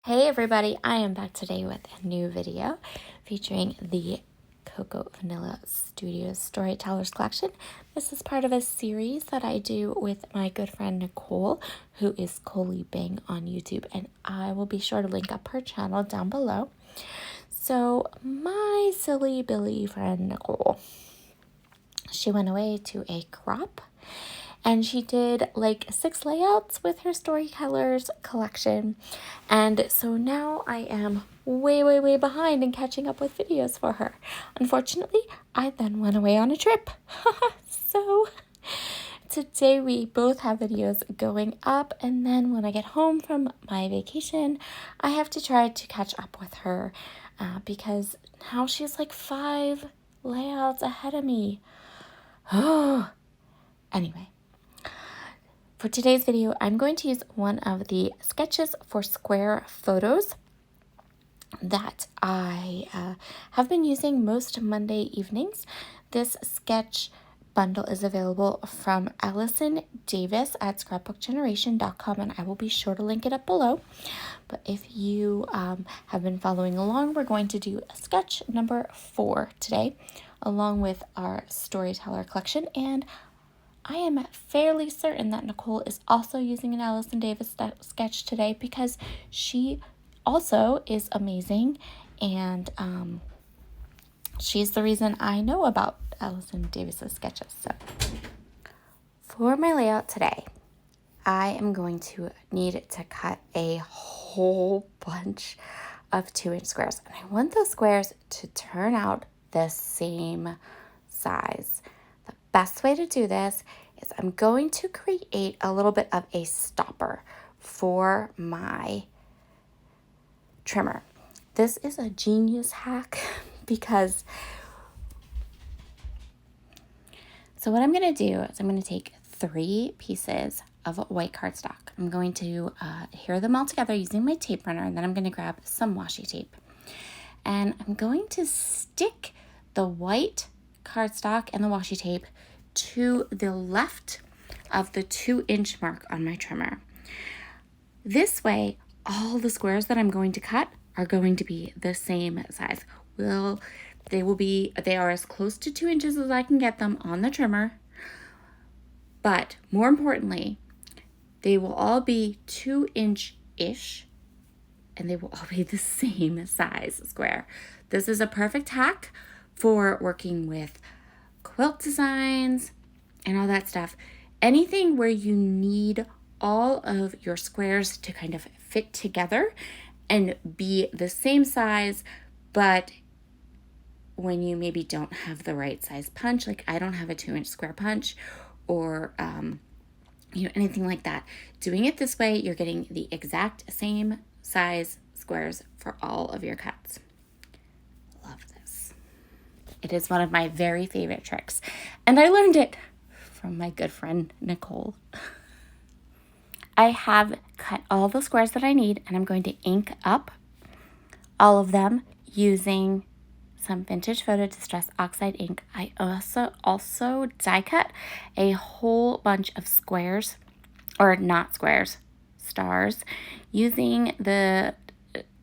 Hey everybody, I am back today with a new video featuring the Cocoa Vanilla Studios Storytellers Collection. This is part of a series that I do with my good friend Nicole, who is Coley Bing on YouTube, and I will be sure to link up her channel down below. So my silly Billy friend Nicole, she went away to a crop and she did like 6 layouts with her Storytellers collection. And so now I am way behind in catching up with videos for her. Unfortunately, I then went away on a trip. So today we both have videos going up, and then when I get home from my vacation, I have to try to catch up with her because now she's like 5 layouts ahead of me. Anyway, for today's video, I'm going to use one of the sketches for square photos that I have been using most Monday evenings. This sketch bundle is available from Allison Davis at scrapbookgeneration.com, and I will be sure to link it up below. But if you have been following along, we're going to do sketch number 4 today, along with our storyteller collection, and I am fairly certain that Nicole is also using an Allison Davis sketch today because she also is amazing, and she's the reason I know about Allison Davis's sketches. So for my layout today, I am going to need to cut a whole bunch of 2-inch squares, and I want those squares to turn out the same size. The best way to do this is I'm going to create a little bit of a stopper for my trimmer. This is a genius hack because so what I'm going to do is I'm going to take 3 pieces of white cardstock. I'm going to adhere them all together using my tape runner, and then I'm going to grab some washi tape. And I'm going to stick the white cardstock and the washi tape to the left of the 2-inch mark on my trimmer. This way, all the squares that I'm going to cut are going to be the same size. They are as close to 2 inches as I can get them on the trimmer, but more importantly, they will all be 2-inch-ish, and they will all be the same size square. This is a perfect hack for working with quilt designs and all that stuff. Anything where you need all of your squares to kind of fit together and be the same size, but when you maybe don't have the right size punch, like I don't have a 2-inch square punch, or anything like that, doing it this way, you're getting the exact same size squares for all of your cuts. Love this. It is one of my very favorite tricks, and I learned it from my good friend Nicole. I have cut all the squares that I need, and I'm going to ink up all of them using some vintage photo distress oxide ink. I also die cut a whole bunch of squares, or not squares, stars, using the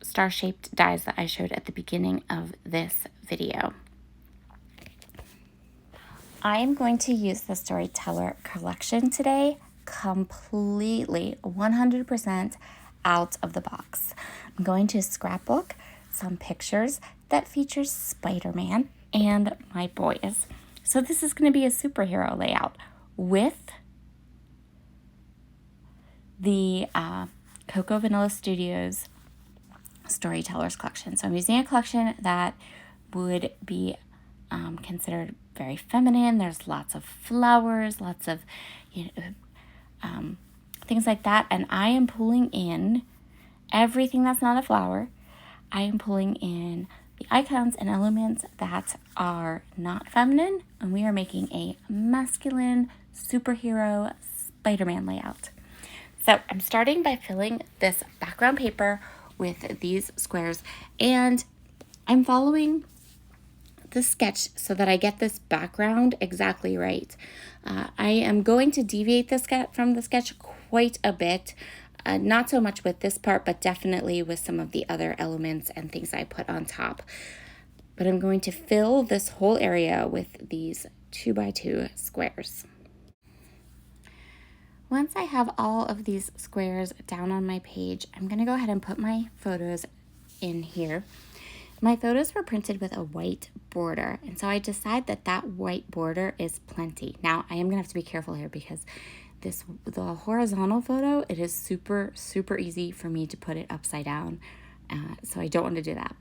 star-shaped dies that I showed at the beginning of this video. I am going to use the Storyteller collection today completely 100% out of the box. I'm going to scrapbook some pictures that features Spider-Man and my boys. So this is going to be a superhero layout with the Cocoa Vanilla Studios Storytellers collection. So I'm using a collection that would be considered very feminine. There's lots of flowers, lots of things like that, and I am pulling in everything that's not a flower. I am pulling in the icons and elements that are not feminine, and we are making a masculine superhero Spider-Man layout. So I'm starting by filling this background paper with these squares, and I'm following the sketch so that I get this background exactly right. I am going to deviate from the sketch quite a bit Not so much with this part, but definitely with some of the other elements and things I put on top. But I'm going to fill this whole area with these 2x2 squares. Once I have all of these squares down on my page, I'm going to go ahead and put my photos in here. My photos were printed with a white border, and so I decide that that white border is plenty. Now, I am going to have to be careful here because the horizontal photo, it is super, super easy for me to put it upside down, so I don't want to do that.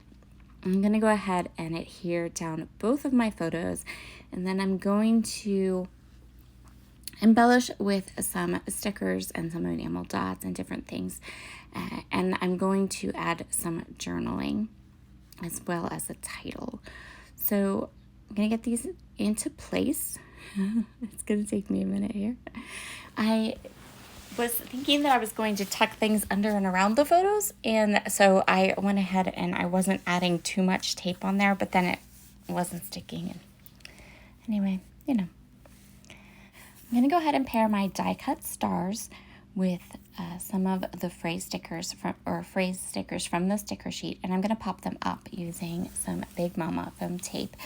I'm going to go ahead and adhere down both of my photos, and then I'm going to embellish with some stickers and some enamel dots and different things. And I'm going to add some journaling as well as a title. So I'm going to get these into place. It's going to take me a minute here. I was thinking that I was going to tuck things under and around the photos, and so I went ahead and I wasn't adding too much tape on there, but then it wasn't sticking. And anyway, you know. I'm going to go ahead and pair my die cut stars with some of the phrase stickers from the sticker sheet, and I'm going to pop them up using some Big Mama foam tape.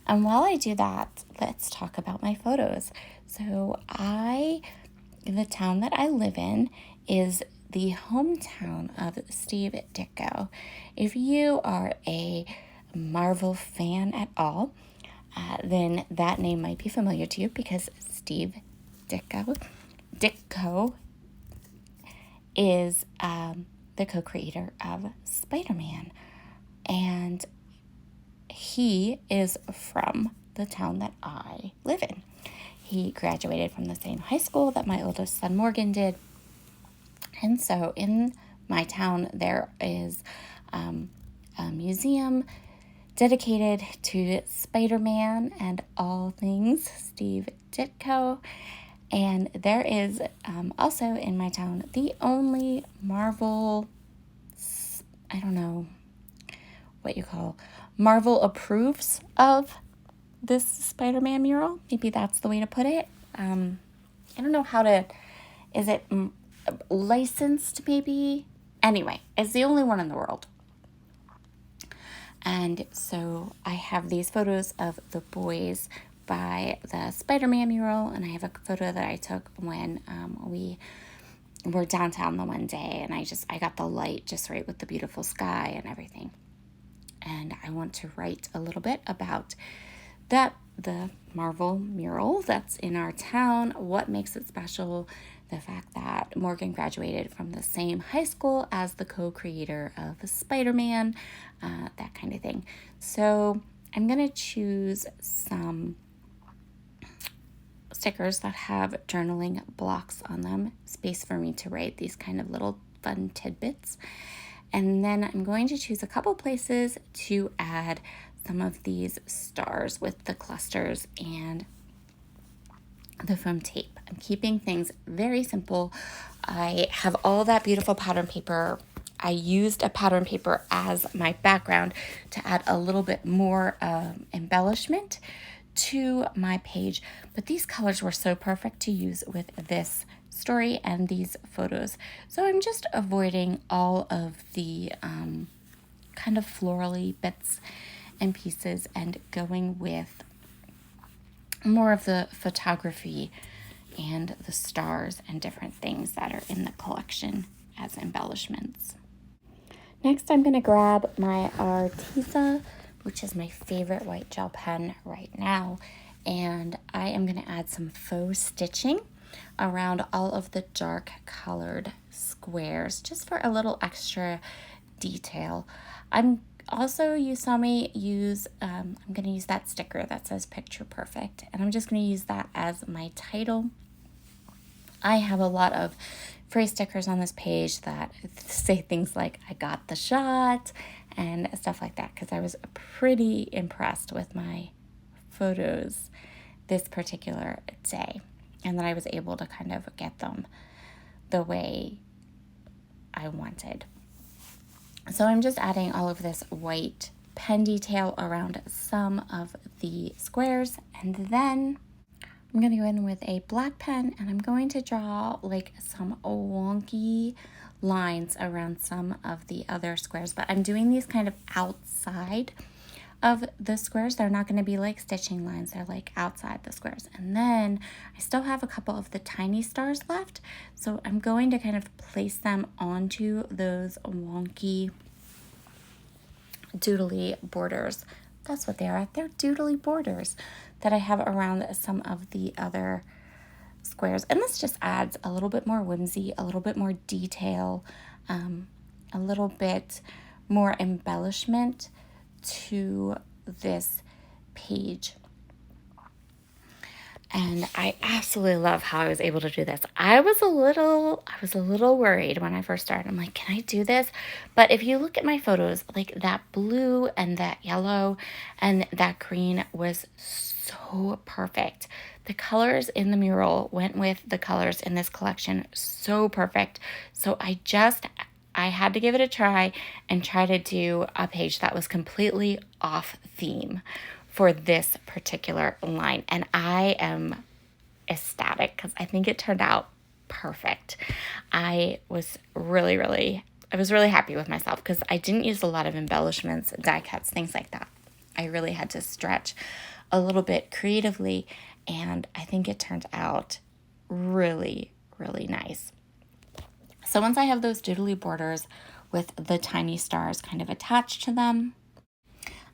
And while I do that, let's talk about my photos. So the town that I live in is the hometown of Steve Ditko. If you are a Marvel fan at all, then that name might be familiar to you because Steve Ditko is the co-creator of Spider-Man, and he is from the town that I live in. He graduated from the same high school that my oldest son Morgan did, and so in my town there is a museum dedicated to Spider-Man and all things Steve Ditko. And there is also in my town the only Marvel, I don't know what you call, Marvel approves of this Spider-Man mural. Maybe that's the way to put it. I don't know is it licensed maybe? Anyway, it's the only one in the world. And so I have these photos of the boys by the Spider-Man mural, and I have a photo that I took when we were downtown the one day, and I got the light just right with the beautiful sky and everything. And I want to write a little bit about the Marvel mural that's in our town, what makes it special, the fact that Morgan graduated from the same high school as the co-creator of Spider-Man, that kind of thing. So I'm going to choose some stickers that have journaling blocks on them, space for me to write these kind of little fun tidbits. And then I'm going to choose a couple places to add some of these stars with the clusters and the foam tape. I'm keeping things very simple. I have all that beautiful pattern paper. I used a pattern paper as my background to add a little bit more embellishment to my page, but these colors were so perfect to use with this story and these photos. So I'm just avoiding all of the kind of florally bits and pieces and going with more of the photography and the stars and different things that are in the collection as embellishments. Next, I'm going to grab my Arteza, which is my favorite white gel pen right now, and I am going to add some faux stitching around all of the dark colored squares just for a little extra detail. You saw me use, I'm going to use that sticker that says Picture Perfect, and I'm just going to use that as my title. I have a lot of phrase stickers on this page that say things like, I got the shot, and stuff like that, because I was pretty impressed with my photos this particular day, and that I was able to kind of get them the way I wanted. So I'm just adding all of this white pen detail around some of the squares, and then I'm going to go in with a black pen and I'm going to draw like some wonky lines around some of the other squares, but I'm doing these kind of outside of the squares. They're not going to be like stitching lines, they're like outside the squares. And then I still have a couple of the tiny stars left, so I'm going to kind of place them onto those wonky doodly borders. That's what they are. They're doodly borders that I have around some of the other squares. And this just adds a little bit more whimsy, a little bit more detail, a little bit more embellishment to this page. And I absolutely love how I was able to do this. I was a little worried when I first started. I'm like, can I do this? But if you look at my photos, like that blue and that yellow and that green was so perfect. The colors in the mural went with the colors in this collection so perfect. So I had to give it a try and try to do a page that was completely off theme for this particular line. And I am ecstatic because I think it turned out perfect. I was really happy with myself because I didn't use a lot of embellishments, die cuts, things like that. I really had to stretch a little bit creatively, and I think it turned out really nice. So once I have those doodly borders with the tiny stars kind of attached to them,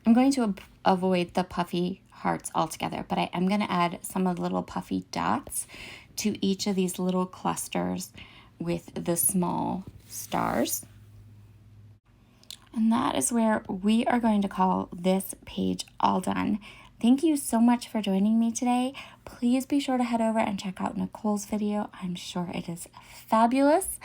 I'm going to avoid the puffy hearts altogether, but I am going to add some of the little puffy dots to each of these little clusters with the small stars. And that is where we are going to call this page all done. Thank you so much for joining me today. Please be sure to head over and check out Nicole's video. I'm sure it is fabulous.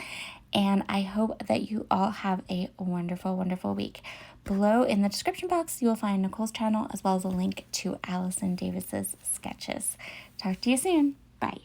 And I hope that you all have a wonderful week. Below in the description box, you will find Nicole's channel as well as a link to Allison Davis's sketches. Talk to you soon. Bye.